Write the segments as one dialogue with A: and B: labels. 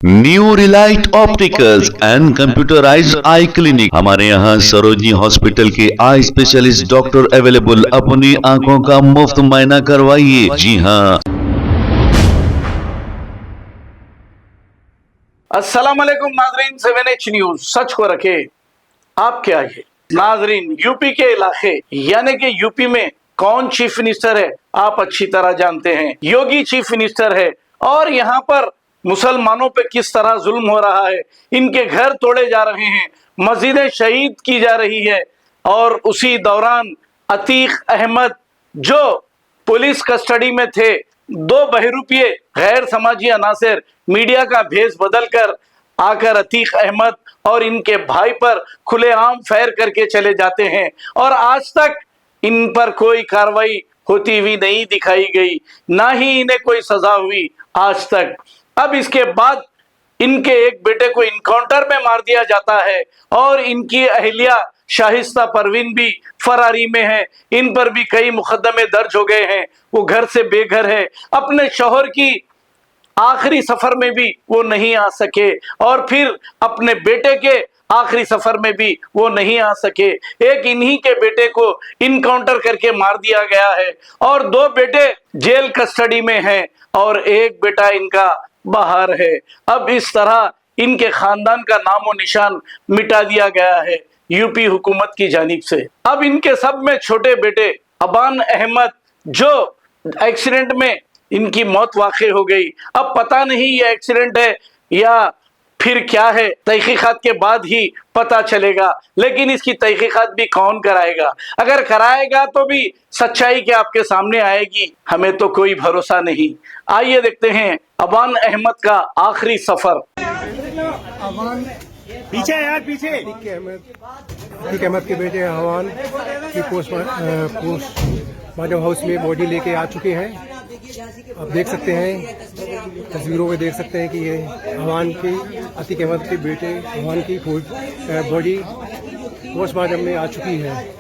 A: New Relight opticals and computerised I clinic. हमारे यहाँ Sarojini hospital के आई स्पेशलिस्ट डॉक्टर अवेलेबल। अपनी आंखों का मुफ्त मुआयना करवाइए। जी हाँ।
B: अस्सलाम वालेकुम नाजरीन, 7H न्यूज सच को रखे आप क्या है। नाजरीन, यूपी के इलाके यानी कि यूपी में कौन चीफ मिनिस्टर है आप अच्छी तरह जानते हैं। योगी चीफ मिनिस्टर है और यहाँ पर मुसलमानों पे किस तरह जुल्म हो रहा है। इनके घर तोड़े जा रहे हैं, मस्जिदें शहीद की जा रही है। और उसी दौरान अतीक अहमद जो पुलिस कस्टडी में थे, दो बहरूपिये गैर समाजी अनासर मीडिया का भेष बदलकर आकर अतीक अहमद और इनके भाई पर खुलेआम फायर करके चले जाते हैं और आज तक इन पर कोई कार्रवाई होती हुई नहीं दिखाई गई, ना ही इन्हें कोई सजा हुई आज तक। अब इसके बाद इनके एक बेटे को इनकाउंटर में मार दिया जाता है और इनकी अहलिया शाहिस्ता परवीन भी फरारी में है। इन पर भी कई मुकदमे दर्ज हो गए हैं। वो घर से बेघर है, अपने शौहर की आखिरी सफर में भी वो नहीं आ सके और फिर अपने बेटे के आखिरी सफर में भी वो नहीं आ सके। एक इन्हीं के बेटे को इनकाउंटर करके मार दिया गया है और दो बेटे जेल कस्टडी में हैं और एक बेटा इनका बाहर है। अब इस तरह इनके खानदान का नामो निशान मिटा दिया गया है यूपी हुकूमत की जानिब से। अब इनके सब में छोटे बेटे अबान अहमद जो एक्सीडेंट में इनकी मौत वाक़ई हो गई। अब पता नहीं ये एक्सीडेंट है या फिर क्या है, तहकीकात के बाद ही पता चलेगा। लेकिन इसकी तहकीकात भी कौन कराएगा? अगर कराएगा तो भी सच्चाई के आपके सामने आएगी, हमें तो कोई भरोसा नहीं। आइए देखते हैं अबान अहमद का आखिरी सफर।
C: पीछे यार, पीछे।
D: अतीक अहमद के बेटे अवान की पोस्टमार्टम हाउस में बॉडी लेके आ चुके हैं। आप देख सकते हैं, तस्वीरों में देख सकते हैं कि ये अवान की, अतीक अहमद के बेटे अवान की बॉडी पोस्टमार्टम में आ चुकी है।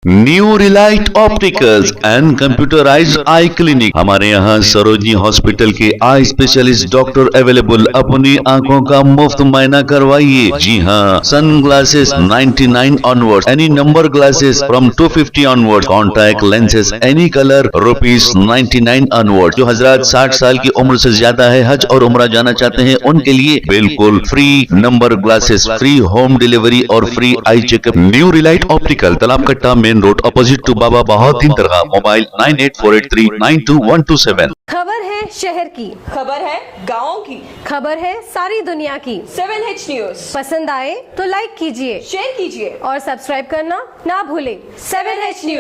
A: New Relight opticals and computerised I clinic. हमारे यहाँ सरोजनी हॉस्पिटल के आई स्पेशलिस्ट डॉक्टर अवेलेबल। अपनी आंखों का मुफ्त मुआयना करवाइए। जी हाँ। Sunglasses 99 onward, any number glasses from 250 onward, contact lenses any colour ₹99 onward. जो हजरात 60 साल की उम्र से ज्यादा है, हज और उम्रा जाना चाहते हैं, उनके लिए बिल्कुल free number glasses, free home delivery और free eye checkup. New Relight optical, Talab Katta, main road, opposite to Baba Bahauddin दरगाह। मोबाइल 9848392127।
E: खबर है शहर की,
F: खबर है गाँव की,
E: खबर है सारी दुनिया की।
F: 7H न्यूज
E: पसंद आए तो लाइक कीजिए,
F: शेयर कीजिए
E: और सब्सक्राइब करना ना भूलें।
F: 7H news.